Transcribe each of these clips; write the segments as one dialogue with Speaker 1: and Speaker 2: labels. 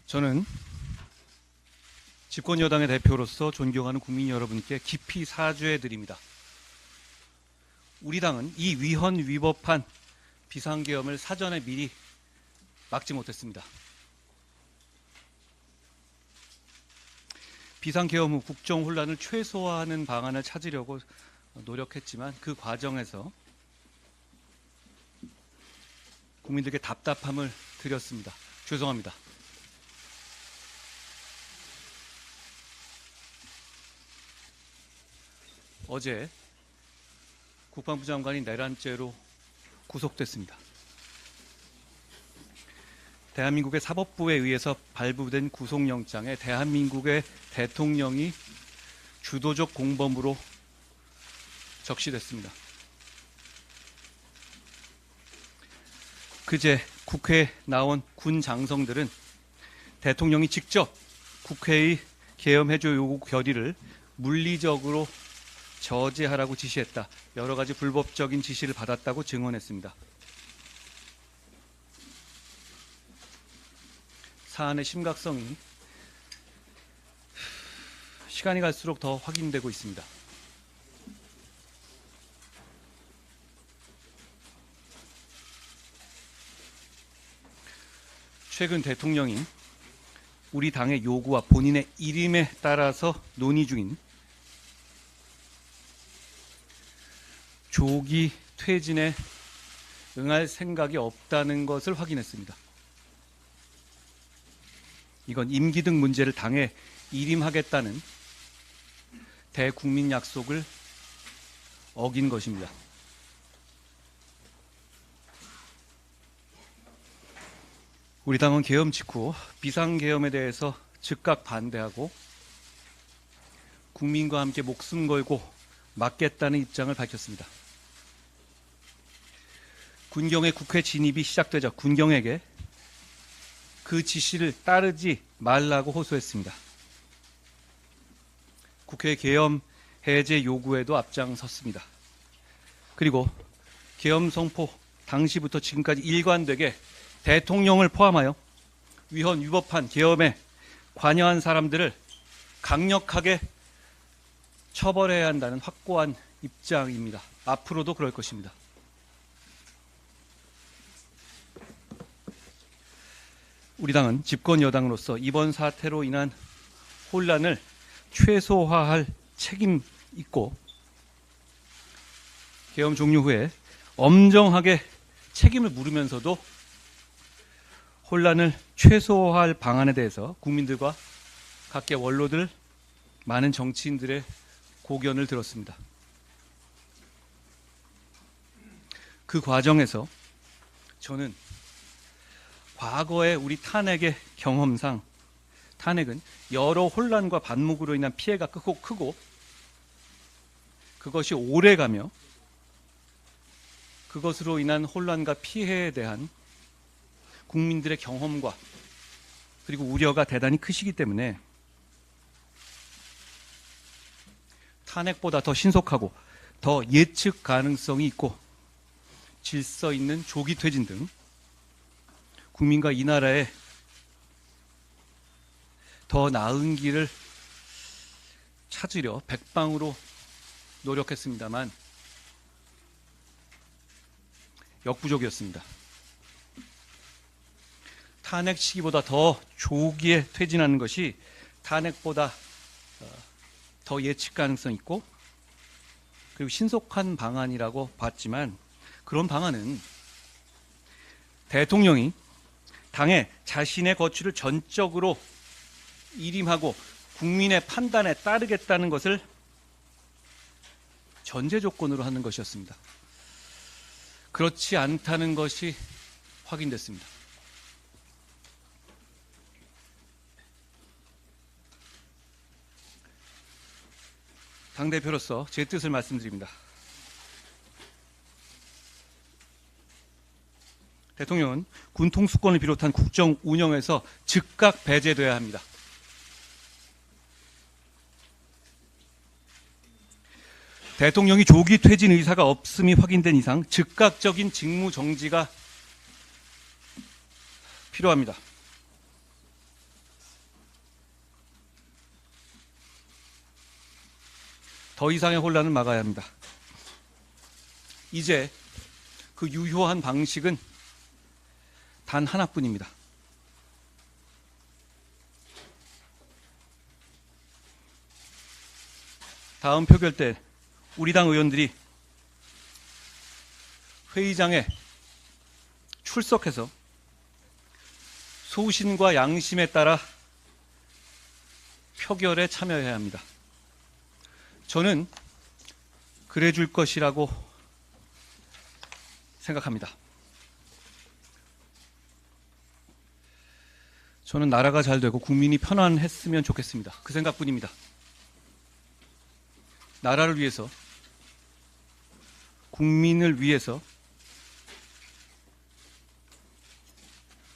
Speaker 1: 저는 집권 여당의 대표로서 존경하는 국민 여러분께 깊이 사죄해 드립니다. 우리 당은 이 위헌위법한 비상계엄을 사전에 미리 막지 못했습니다. 비상계엄 후 국정혼란을 최소화하는 방안을 찾으려고 노력했지만 그 과정에서 국민들께 답답함을 드렸습니다. 죄송합니다. 어제 국방부 장관이 내란죄로 구속됐습니다. 대한민국의 사법부에 의해서 발부된 구속영장에 대한민국의 대통령이 주도적 공범으로 적시됐습니다. 그제 국회에 나온 군 장성들은 대통령이 직접 국회의 계엄해조 요구 결의를 물리적으로 저지하라고 지시했다. 여러 가지 불법적인 지시를 받았다고 증언했습니다. 사안의 심각성이 시간이 갈수록 더 확인되고 있습니다. 최근 대통령이 우리 당의 요구와 본인의 일임에 따라서 논의 중인 조기 퇴진에 응할 생각이 없다는 것을 확인했습니다. 이건 임기 등 문제를 당에 일임하겠다는 대국민 약속을 어긴 것입니다. 우리 당은 계엄 직후 비상계엄에 대해서 즉각 반대하고 국민과 함께 목숨 걸고 막겠다는 입장을 밝혔습니다. 군경의 국회 진입이 시작되자 군경에게 그 지시를 따르지 말라고 호소했습니다. 국회 계엄 해제 요구에도 앞장섰습니다. 그리고 계엄 선포 당시부터 지금까지 일관되게 대통령을 포함하여 위헌 위법한 계엄에 관여한 사람들을 강력하게 처벌해야 한다는 확고한 입장입니다. 앞으로도 그럴 것입니다. 우리 당은 집권 여당으로서 이번 사태로 인한 혼란을 최소화할 책임 있고 계엄 종료 후에 엄정하게 책임을 물으면서도 혼란을 최소화할 방안에 대해서 국민들과 각계 원로들, 많은 정치인들의 고견을 들었습니다. 그 과정에서 저는 과거의 우리 탄핵의 경험상 탄핵은 여러 혼란과 반목으로 인한 피해가 크고 그것이 오래가며 그것으로 인한 혼란과 피해에 대한 국민들의 경험과 그리고 우려가 대단히 크시기 때문에 탄핵보다 더 신속하고 더 예측 가능성이 있고 질서 있는 조기 퇴진 등 국민과 이 나라에 더 나은 길을 찾으려 백방으로 노력했습니다만 역부족이었습니다. 탄핵 시기보다 더 조기에 퇴진하는 것이 탄핵보다 더 예측 가능성 있고 그리고 신속한 방안이라고 봤지만 그런 방안은 대통령이 당의 자신의 거취를 전적으로 일임하고 국민의 판단에 따르겠다는 것을 전제 조건으로 하는 것이었습니다. 그렇지 않다는 것이 확인됐습니다. 당대표로서 제 뜻을 말씀드립니다. 대통령은 군 통수권을 비롯한 국정 운영에서 즉각 배제돼야 합니다. 대통령이 조기 퇴진 의사가 없음이 확인된 이상 즉각적인 직무 정지가 필요합니다. 더 이상의 혼란을 막아야 합니다. 이제 그 유효한 방식은 단 하나뿐입니다. 다음 표결 때 우리 당 의원들이 회의장에 출석해서 소신과 양심에 따라 표결에 참여해야 합니다. 저는 그래 줄 것이라고 생각합니다. 저는 나라가 잘 되고 국민이 편안했으면 좋겠습니다. 그 생각뿐입니다. 나라를 위해서, 국민을 위해서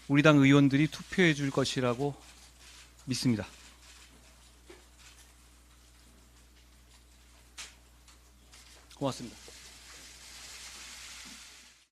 Speaker 1: 우리 당 의원들이 투표해 줄 것이라고 믿습니다. 고맙습니다.